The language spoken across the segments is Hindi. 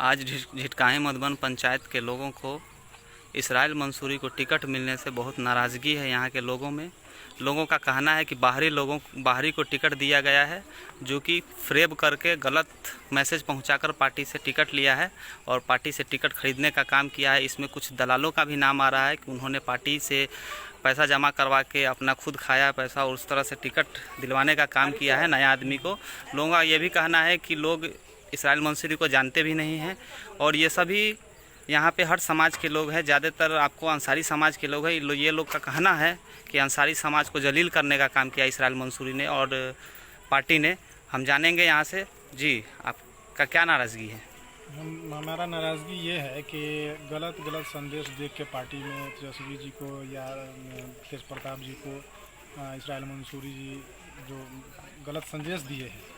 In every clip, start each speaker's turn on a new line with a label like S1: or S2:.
S1: आज झिटकाएँ मधुबन पंचायत के लोगों को इसराइल मंसूरी को टिकट मिलने से बहुत नाराज़गी है। यहाँ के लोगों में लोगों का कहना है कि बाहरी को टिकट दिया गया है, जो कि फ्रेब करके गलत मैसेज पहुंचाकर पार्टी से टिकट लिया है और पार्टी से टिकट खरीदने का काम किया है। इसमें कुछ दलालों का भी नाम आ रहा है कि उन्होंने पार्टी से पैसा जमा करवा के अपना खुद खाया पैसा और उस तरह से टिकट दिलवाने का काम किया है नया आदमी को। लोगों का ये भी कहना है कि लोग इसराइल मंसूरी को जानते भी नहीं हैं और ये सभी यहाँ पे हर समाज के लोग हैं, ज़्यादातर आपको अंसारी समाज के लोग हैं। ये लोग का कहना है कि अंसारी समाज को जलील करने का काम किया इसराइल मंसूरी ने और पार्टी ने। हम जानेंगे यहाँ से। जी, आपका क्या नाराज़गी है?
S2: हमारा नाराज़गी ये है कि गलत संदेश देख के पार्टी में तेजस्वी जी को या तेज प्रताप जी को इसराइल मंसूरी जी जो गलत संदेश दिए हैं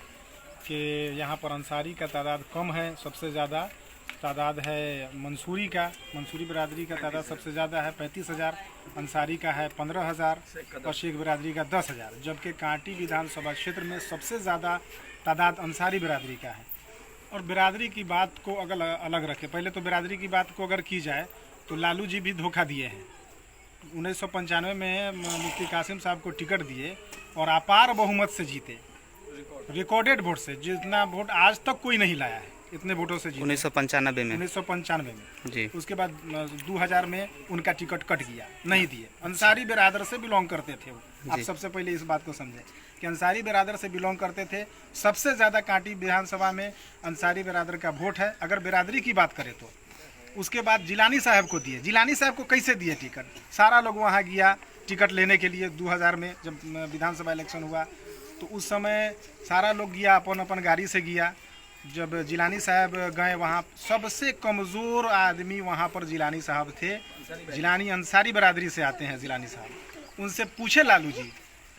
S2: कि यहाँ पर अंसारी का तादाद कम है, सबसे ज़्यादा तादाद है मंसूरी बिरादरी का तादाद सबसे ज़्यादा है 35,000, अंसारी का है 15,000 और शेख बिरादरी का 10,000, जबकि कांटी विधानसभा क्षेत्र में सबसे ज़्यादा तादाद अंसारी बिरादरी का है। और बिरादरी की बात को अगर अलग रखें, पहले तो बिरादरी की बात को अगर की जाए तो लालू जी भी धोखा दिए हैं। 1995 में मुफ्ती कासिम साहब को टिकट दिए और अपार बहुमत से जीते, रिकॉर्डेड वोट से, जितना वोट आज तक कोई नहीं लाया है, इतने वोटों से जीते 1995 में
S1: जी।
S2: उसके बाद 2000 में उनका टिकट कट गया, नहीं दिए। अंसारी बिरादर से बिलोंग करते थे वो। आप सबसे पहले इस बात को समझें कि अंसारी बिरादर से बिलोंग करते थे। सबसे ज़्यादा कांटी विधानसभा में अंसारी बिरादर का वोट है। अगर बिरादरी की बात करें तो उसके बाद जिलानी साहब को दिए। जिलानी साहब को कैसे दिए टिकट? सारा लोग वहाँ गया टिकट लेने के लिए। 2000 में जब विधानसभा इलेक्शन हुआ तो उस समय सारा लोग गया, अपन गाड़ी से गया। जब जिलानी साहब गए वहाँ, सबसे कमज़ोर आदमी वहाँ पर जिलानी साहब थे। जिलानी अंसारी बरादरी से आते हैं जिलानी साहब। उनसे पूछे लालू जी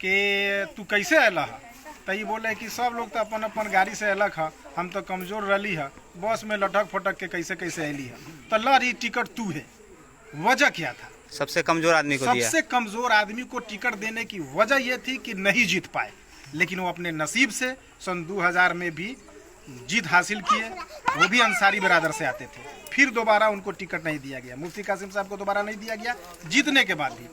S2: कि तू कैसे अला है? तो ये बोले कि सब लोग तो अपन गाड़ी से अलग है, हम तो कमज़ोर रही है, बस में लटक फटक के कैसे अली है। तो लड़ी टिकट तू है। वजह क्या था?
S1: सबसे कमज़ोर आदमी को दिया।
S2: सबसे कमज़ोर आदमी को टिकट देने की वजह ये थी कि नहीं जीत पाए, लेकिन वो अपने नसीब से सन 2000 में भी जीत हासिल किए। वो भी अंसारी बिरादर से आते थे। फिर दोबारा उनको टिकट नहीं दिया गया। मुफ्ती कासिम साहब को दोबारा नहीं दिया गया जीतने के बाद भी।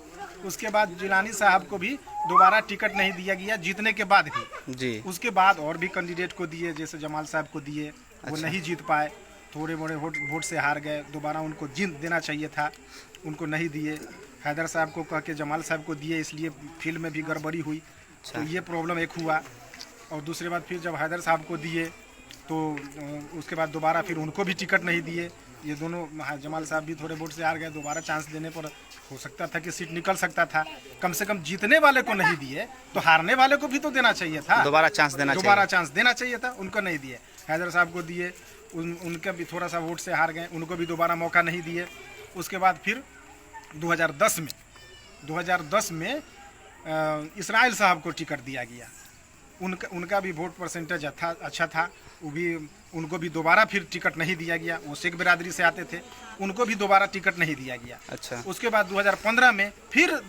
S2: उसके बाद जिलानी साहब को भी दोबारा टिकट नहीं दिया गया जीतने के बाद भी
S1: जी।
S2: उसके बाद और भी कैंडिडेट को दिए, जैसे जमाल साहब को दिए। वो नहीं जीत पाए, थोड़े मोड़े वोट से हार गए। दोबारा उनको जीत देना चाहिए था, उनको नहीं दिए। हैदर साहब को कह के जमाल साहब को दिए, इसलिए फील्ड में भी गड़बड़ी हुई। तो ये प्रॉब्लम एक हुआ। और दूसरे बात फिर जब हैदर साहब को दिए तो उसके बाद दोबारा फिर उनको भी टिकट नहीं दिए। ये दोनों, जमाल साहब भी थोड़े वोट से हार गए। दोबारा चांस देने पर हो सकता था कि सीट निकल सकता था। कम से कम जीतने वाले को नहीं दिए तो हारने वाले को भी तो देना चाहिए था,
S1: दोबारा चांस
S2: देना चाहिए था। उनको नहीं दिए। हैदर साहब को दिए, उनका भी थोड़ा सा वोट से हार गए, उनको भी दोबारा मौका नहीं दिए। उसके बाद फिर 2010 में इसराइल साहब को टिकट दिया गया। उनका भी वोट परसेंटेज अच्छा था। वो भी, उनको भी दोबारा फिर टिकट नहीं दिया गया। वो शेख बिरादरी से आते थे, उनको भी दोबारा टिकट नहीं दिया गया।
S1: अच्छा।
S2: उसके बाद 2015 में फिर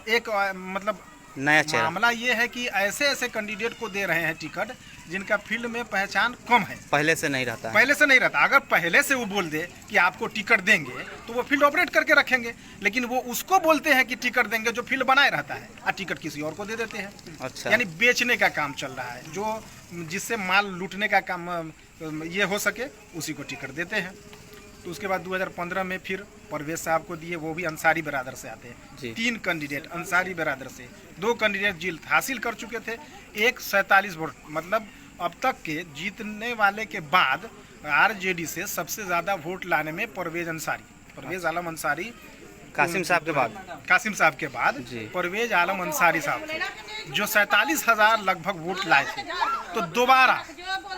S2: एक मतलब
S1: नया
S2: मामला ये है कि ऐसे कैंडिडेट को दे रहे हैं टिकट जिनका फील्ड में पहचान कम है,
S1: पहले से नहीं रहता।
S2: अगर पहले से वो बोल दे कि आपको टिकट देंगे तो वो फील्ड ऑपरेट करके रखेंगे, लेकिन वो उसको बोलते हैं कि टिकट देंगे जो फील्ड बनाए रहता है, और टिकट किसी और को दे देते हैं।
S1: अच्छा।
S2: यानी बेचने का काम चल रहा है, जो जिससे माल लूटने का काम ये हो सके उसी को टिकट देते हैं। तो उसके बाद 2015 में फिर परवेज साहब को दिए। वो भी अंसारी बिरादर से आते हैं। 3 कैंडिडेट अंसारी बिरादर से, 2 कैंडिडेट जीत हासिल कर चुके थे। एक 47 वोट, मतलब अब तक के जीतने वाले के बाद आरजेडी से सबसे ज़्यादा वोट लाने में परवेज आलम अंसारी
S1: कासिम साहब के बाद
S2: परवेज आलम अंसारी साहब थे, जो 47,000 लगभग वोट लाए थे।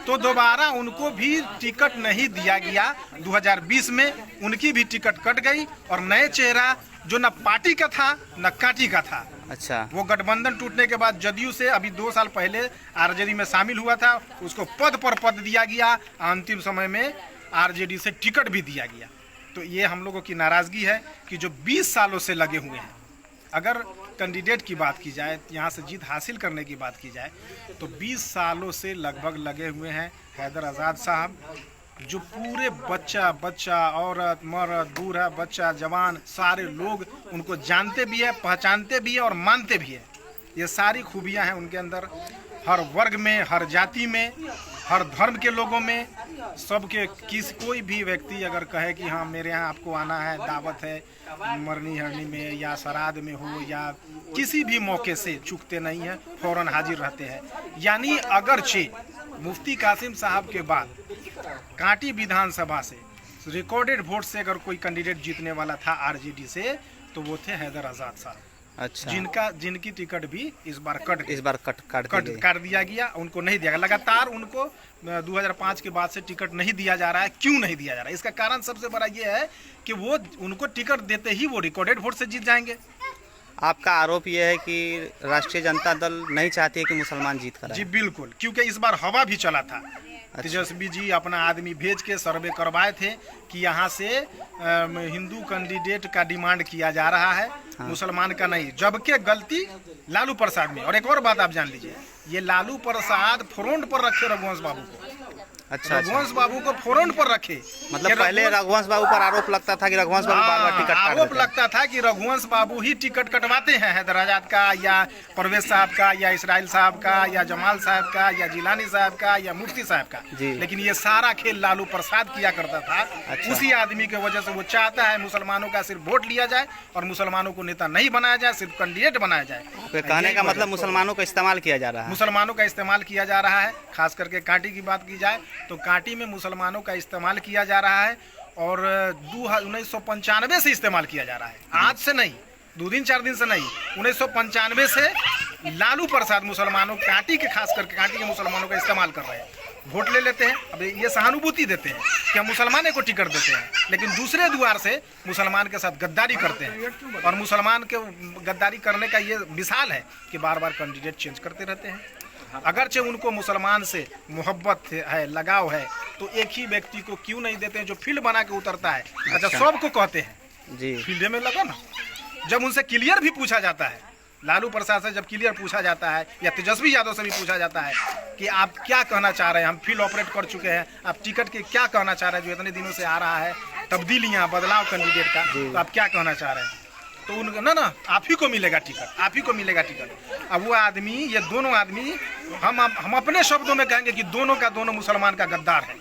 S2: तो दोबारा उनको भी टिकट नहीं दिया गया। 2020 में उनकी भी टिकट कट गई और नए चेहरा जो न पार्टी का था न कांटी का था।
S1: अच्छा।
S2: वो गठबंधन टूटने के बाद जदयू से अभी 2 साल पहले आरजेडी में शामिल हुआ था, उसको पद पर पद दिया गया। अंतिम समय में आरजेडी से टिकट भी दिया गया। तो ये हम लोगों की नाराज़गी है कि जो 20 सालों से लगे हुए हैं। अगर कैंडिडेट की बात की जाए, यहाँ से जीत हासिल करने की बात की जाए, तो 20 सालों से लगभग लगे हुए हैं हैदर आज़ाद साहब, जो पूरे बच्चा औरत मर्द बूढ़ा बच्चा जवान सारे लोग उनको जानते भी है, पहचानते भी है और मानते भी है। ये सारी खूबियां हैं उनके अंदर, हर वर्ग में, हर जाति में, हर धर्म के लोगों में, सबके कोई भी व्यक्ति अगर कहे कि हाँ मेरे यहाँ आपको आना है, दावत है, मरनी हरनी में या श्राद्ध में हो या किसी भी मौके से चूकते नहीं हैं, फौरन हाजिर रहते हैं। यानी अगरचे मुफ्ती कासिम साहब के बाद कांटी विधानसभा से रिकॉर्डेड वोट से अगर कोई कैंडिडेट जीतने वाला था आरजेडी से, तो वो थे हैदर आजाद साहब।
S1: अच्छा।
S2: जिनकी टिकट भी इस बार काट दिया गया, उनको नहीं दिया गया। लगातार उनको 2005 के बाद से टिकट नहीं दिया जा रहा है। क्यों नहीं दिया जा रहा है? इसका कारण सबसे बड़ा ये है कि वो उनको टिकट देते ही वो रिकॉर्डेड वोट से जीत जाएंगे।
S1: आपका आरोप यह है कि राष्ट्रीय जनता दल नहीं चाहती है कि मुसलमान जीत कर।
S2: जी बिल्कुल, क्योंकि इस बार हवा भी चला था। तेजस्वी जी अपना आदमी भेज के सर्वे करवाए थे कि यहाँ से हिंदू कैंडिडेट का डिमांड किया जा रहा है, हाँ। मुसलमान का नहीं, जबकि गलती लालू प्रसाद में। और एक और बात आप जान लीजिए, ये लालू प्रसाद फ्रंट पर रखे रघुवंश बाबू को।
S1: अच्छा,
S2: रघुवंश बाबू को फ्रंट पर रखे।
S1: मतलब पहले रघुवंश बाबू पर आरोप लगता था कि रघुवंश बाबू बार-बार टिकट काट देते हैं।
S2: आरोप लगता था कि रघुवंश बाबू ही टिकट कटवाते हैं हैदर आजाद का या परवेज साहब का या इसराइल साहब का या जमाल साहब का या जिलानी साहब का या मुफ्ती साहब का। लेकिन ये सारा खेल लालू प्रसाद किया करता था। अच्छा। उसी आदमी की वजह से वो चाहता है मुसलमानों का सिर्फ वोट लिया जाए और मुसलमानों को नेता नहीं बनाया जाए, सिर्फ कैंडिडेट बनाया जाए।
S1: कहने का मतलब मुसलमानों का इस्तेमाल किया जा रहा है।
S2: मुसलमानों का इस्तेमाल किया जा रहा है। खास करके कांटी की बात की जाए तो कांटी में मुसलमानों का इस्तेमाल किया जा रहा है और 1995 से इस्तेमाल किया जा रहा है। आज से नहीं, 2 दिन 4 दिन से नहीं, 1995 से लालू प्रसाद मुसलमानों कांटी के, खास करके कांटी के मुसलमानों का इस्तेमाल कर रहे हैं। वोट ले लेते हैं, अब ये सहानुभूति देते हैं कि हम मुसलमान को टिकट देते हैं, लेकिन दूसरे द्वार से मुसलमान के साथ गद्दारी करते हैं। और मुसलमान के गद्दारी करने का ये मिसाल है कि बार बार कैंडिडेट चेंज करते रहते हैं। अगरचे उनको मुसलमान से मोहब्बत है, लगाव है, तो एक ही व्यक्ति को क्यों नहीं देते हैं जो फील्ड बना के उतरता है। अच्छा, सबको कहते हैं जी फील्ड में लगा ना। जब उनसे क्लियर भी पूछा जाता है, लालू प्रसाद से जब क्लियर पूछा जाता है या तेजस्वी यादव से भी पूछा जाता है कि आप क्या कहना चाह रहे हैं, हम फील्ड ऑपरेट कर चुके हैं, आप टिकट के क्या कहना चाह रहे हैं, जो इतने दिनों से आ रहा है तब्दीलियाँ, बदलाव कैंडिडेट का, तो आप क्या कहना चाह रहे हैं, तो उनको ना आप ही को मिलेगा टिकट, आप ही को मिलेगा टिकट। अब वो आदमी, ये दोनों आदमी, हम अपने शब्दों में कहेंगे कि दोनों का दोनों मुसलमान का गद्दार है।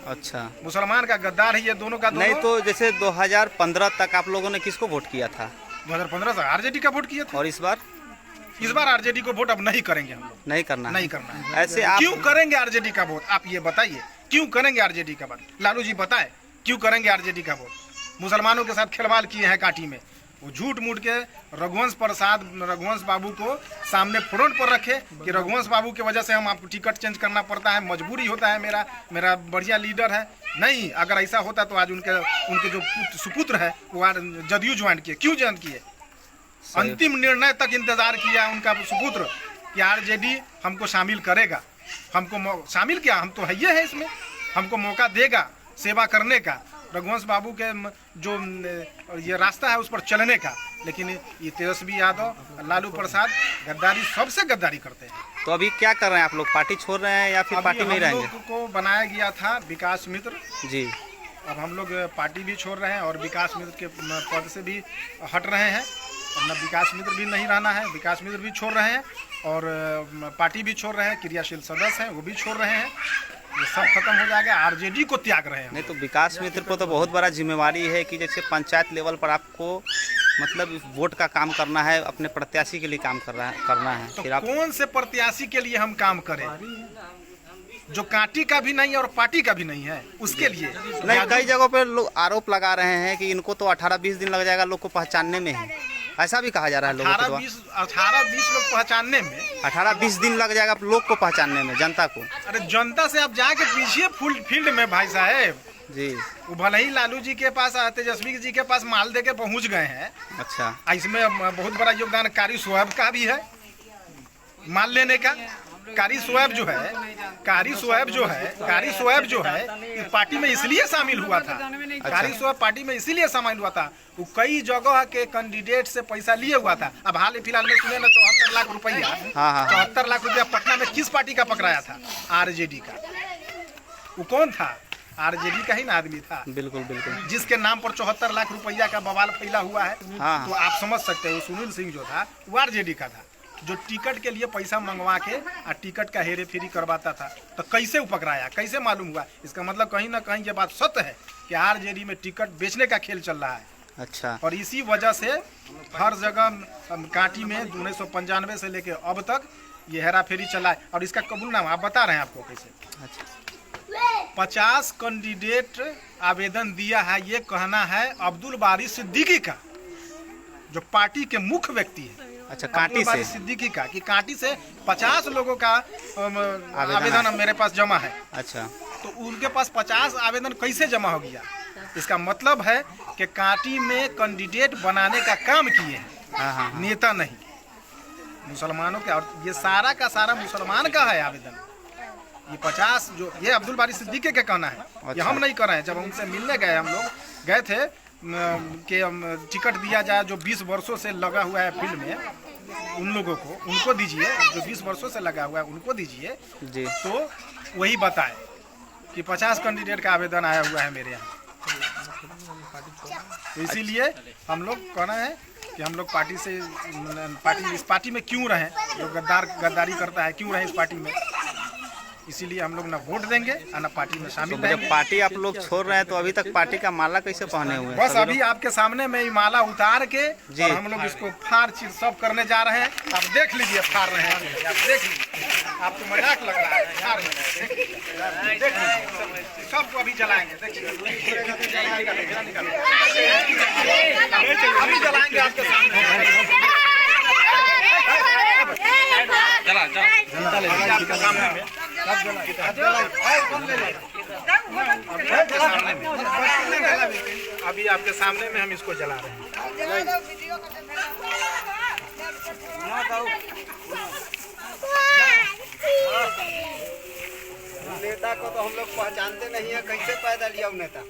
S2: अच्छा, मुसलमान का गद्दार है ये दोनों का दोनों। नहीं तो जैसे 2015 तक आप लोगों ने किसको वोट किया था? 2015 तक आरजेडी का वोट किया था। और इस बार आरजेडी को वोट अब नहीं करेंगे हम लोग। नहीं करना है। ऐसे आप क्यों करेंगे आरजेडी का वोट? आप ये बताइए, क्यों करेंगे आरजेडी का वोट? लालू जी बताए क्यों करेंगे आरजेडी का वोट? मुसलमानों के साथ खिलवाड़ किए हैं कांटी में। वो झूठ मूठ के रघुवंश बाबू को सामने फ्रंट पर रखे कि रघुवंश बाबू की वजह से हम आपको टिकट चेंज करना पड़ता है, मजबूरी होता है, मेरा बढ़िया लीडर है। नहीं, अगर ऐसा होता तो आज उनके जो सुपुत्र है वो आज जदयू ज्वाइन किए। क्यों ज्वाइन किए? अंतिम निर्णय तक इंतजार किया उनका सुपुत्र कि आरजेडी हमको शामिल करेगा, हमको शामिल किया, हम तो है ये है इसमें, हमको मौका देगा सेवा करने का, रघुवंश बाबू के जो ये रास्ता है उस पर चलने का। लेकिन ये तेजस्वी यादव, लालू प्रसाद गद्दारी, सबसे गद्दारी करते हैं। तो अभी क्या कर रहे हैं आप लोग? पार्टी छोड़ रहे हैं या फिर पार्टी में ही रहेंगे? हम लोग को बनाया गया था विकास मित्र जी, अब हम लोग पार्टी भी छोड़ रहे हैं और विकास मित्र के पद से भी हट रहे हैं। अपना विकास मित्र भी नहीं रहना है, विकास मित्र भी छोड़ रहे हैं और पार्टी भी छोड़ रहे हैं, क्रियाशील सदस्य हैं वो भी छोड़ रहे हैं। ये सब खत्म हो जाएगा, आरजेडी को त्याग रहे हैं। नहीं तो विकास मित्र को तो बहुत बड़ा जिम्मेवारी है कि जैसे पंचायत लेवल पर आपको मतलब वोट का काम करना है, अपने प्रत्याशी के लिए काम करना है। तो फिर आप कौन से प्रत्याशी के लिए हम काम करें जो कांटी का भी नहीं और पार्टी का भी नहीं है? उसके लिए नहीं, कई जगहों पे लोग आरोप लगा रहे हैं कि इनको तो 18-20 दिन लग जाएगा लोग को पहचानने में ही, ऐसा भी कहा जा रहा है। 18-20 लोग पहचानने में 18-20 दिन लग जाएगा लोग को पहचानने में, जनता को। अरे जनता से आप जाके पीछे फील्ड में भाई साहब जी, वो भले ही लालू जी के पास, तेजस्वी जी के पास माल दे के पहुँच गए हैं। अच्छा, इसमें बहुत बड़ा योगदान कारी सोएब का भी है, माल लेने का। कारी सोएब जो है पार्टी में इसलिए शामिल हुआ था। कारी सोएब पार्टी में इसीलिए शामिल हुआ था, वो कई जगह के कैंडिडेट से पैसा लिए हुआ था। अब हाल फिलहाल में सुने ना 74 लाख रुपया, 74 लाख रुपया पटना में किस पार्टी का पकड़ाया था? आरजेडी का। वो कौन था? आरजेडी का ही ना आदमी था,
S1: बिल्कुल बिल्कुल।
S2: जिसके नाम पर 74 लाख रुपया का बवाल फैला हुआ है।
S1: हाँ।
S2: तो आप समझ सकते हो सुनील सिंह जो था वो आरजेडी का था, जो टिकट के लिए पैसा मंगवा के और टिकट का हेरे फेरी करवाता था। तो कैसे वो पकड़ाया, कैसे मालूम हुआ? इसका मतलब कहीं ना कहीं ये बात सत्य है कि आरजेडी में टिकट बेचने का खेल चल रहा है।
S1: अच्छा।
S2: और इसी वजह से हर जगह कांटी में 1995 से लेके अब तक ये हेरा फेरी चला है। और इसका कबूलनामा आप बता रहे हैं आपको कैसे।
S1: अच्छा।
S2: 50 कैंडिडेट आवेदन दिया है, ये कहना है अब्दुल बारी सिद्दीकी का, जो पार्टी के मुख्य व्यक्ति है।
S1: अच्छा, कांटी से
S2: सिद्दीकी का कि कांटी से 50 लोगों का आवेदन मेरे पास जमा है।
S1: अच्छा।
S2: तो उनके पास 50 आवेदन कैसे जमा हो गया? इसका मतलब है कि कांटी में कैंडिडेट बनाने का काम किए हैं,
S1: हाँ।
S2: नेता नहीं, मुसलमानों के। और ये सारा का सारा मुसलमान का है आवेदन। ये 50 जो ये अब्दुल बारी सिद्दीकी का कहना है।
S1: अच्छा।
S2: ये हम नहीं कर रहे हैं। जब उनसे मिलने गए, हम लोग गए थे कि टिकट दिया जाए जो 20 वर्षों से लगा हुआ है फील्ड में, उन लोगों को उनको दीजिए, जो 20 वर्षों से लगा हुआ है उनको दीजिए
S1: जी।
S2: तो वही बताए कि 50 कैंडिडेट का आवेदन आया हुआ है मेरे यहाँ। तो इसीलिए हम लोग कहना है कि हम लोग पार्टी से इस पार्टी में क्यों रहें, जो गद्दारी करता है क्यों रहें इस पार्टी में। इसीलिए हम लोग ना वोट देंगे और ना पार्टी में शामिल
S1: तो
S2: रहेंगे।
S1: जब पार्टी आप लोग छोड़ रहे हैं तो अभी तक पार्टी का माला कैसे पहने हुए हैं?
S2: बस अभी आपके सामने में माला उतार के
S1: जी।
S2: और हम लोग इसको फाड़ चीर सब करने जा रहे हैं। आप देख लीजिए फाड़ रहे हैं, आप देख लीजिए, आपको मजाक लग रहा है। फाड़ रहे हैं, देख लीजिए, सबको अभी जलाएंगे। देखिए अभी जलाएंगे आपके सामने। आपके सामने में अभी आपके सामने में हम इसको जला रहे हैं।
S3: नेता को तो हम लोग पहचानते नहीं है, कैसे पैदा लिया वो नेता?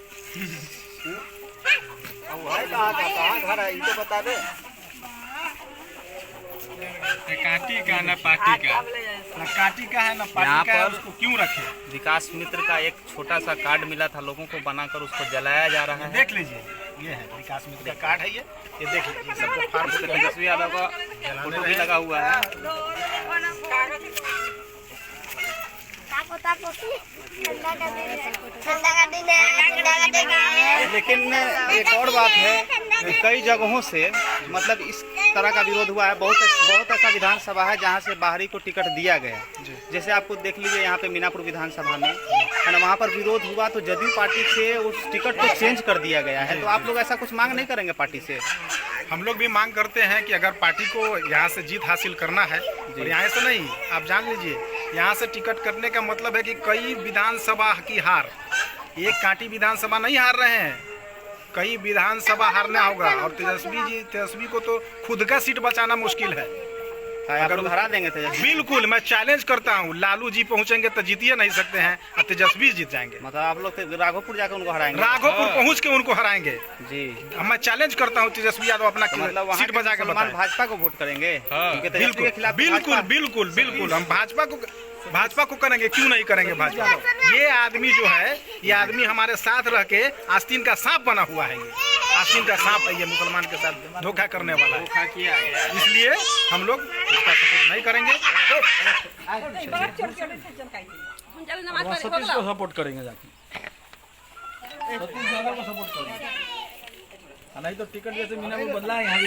S3: वो है कहाँ घर है, ये तो बता दे।
S2: काटी का ना पार्टी का, ना काटी का है ना पार्टी का है, उसको क्यों रखे?
S1: विकास मित्र का एक छोटा सा कार्ड मिला था लोगों को, बनाकर उसको जलाया जा रहा है।
S2: देख लीजिए, ये है विकास मित्र का कार्ड है। ये देख लीजिए, सबको फाड़ के
S1: तेजस्वी यादव का फोटो भी लगा हुआ है। लेकिन एक और बात है, कई जगहों से मतलब इस तरह का विरोध हुआ है। बहुत ऐसा विधानसभा है जहां से बाहरी को टिकट दिया गया। जैसे आपको देख लीजिए यहाँ पे मीनापुर विधानसभा में है ना, वहाँ पर विरोध हुआ तो जदयू पार्टी से उस टिकट को चेंज कर दिया गया है। तो आप लोग ऐसा कुछ मांग नहीं करेंगे पार्टी से?
S2: हम लोग भी मांग करते हैं कि अगर पार्टी को यहाँ से जीत हासिल करना है, और यहाँ से नहीं, आप जान लीजिए, यहाँ से टिकट करने का मतलब है कि कई विधानसभा की हार, एक कांटी विधानसभा नहीं हार रहे हैं, कई विधानसभा हारना होगा। और तेजस्वी को तो खुद का सीट बचाना मुश्किल है।
S1: अगर हरा देंगे तेजस्वी?
S2: बिल्कुल, मैं चैलेंज करता हूँ, लालू जी पहुँचेंगे तो जीत ही नहीं सकते हैं, और तेजस्वी जीत जाएंगे।
S1: मतलब आप लोग तो राघोपुर जाकर उनको हराएंगे?
S2: राघोपुर पहुँच के उनको हराएंगे
S1: जी।
S2: मैं चैलेंज करता हूँ, तेजस्वी यादव अपना
S1: मतलब
S2: सीट बचा के बताएं।
S1: भाजपा को वोट करेंगे? क्योंकि तेजस्वी के खिलाफ
S2: बिल्कुल हम भाजपा को करेंगे, क्यों नहीं करेंगे भाजपा को। ये आदमी जो है, ये आदमी हमारे साथ रह के आस्तीन का सांप बना हुआ है। ये आस्तीन का सांप है, ये मुसलमान के साथ धोखा करने वाला है।
S1: धोखा किया गया,
S2: इसलिए हम लोग इसका सपोर्ट नहीं करेंगे।
S4: सतीश को सपोर्ट करेंगे जाके, सतीश यादव को सपोर्ट करेंगे। नहीं तो टिकट जैसे मीनापुर बदला है यहाँ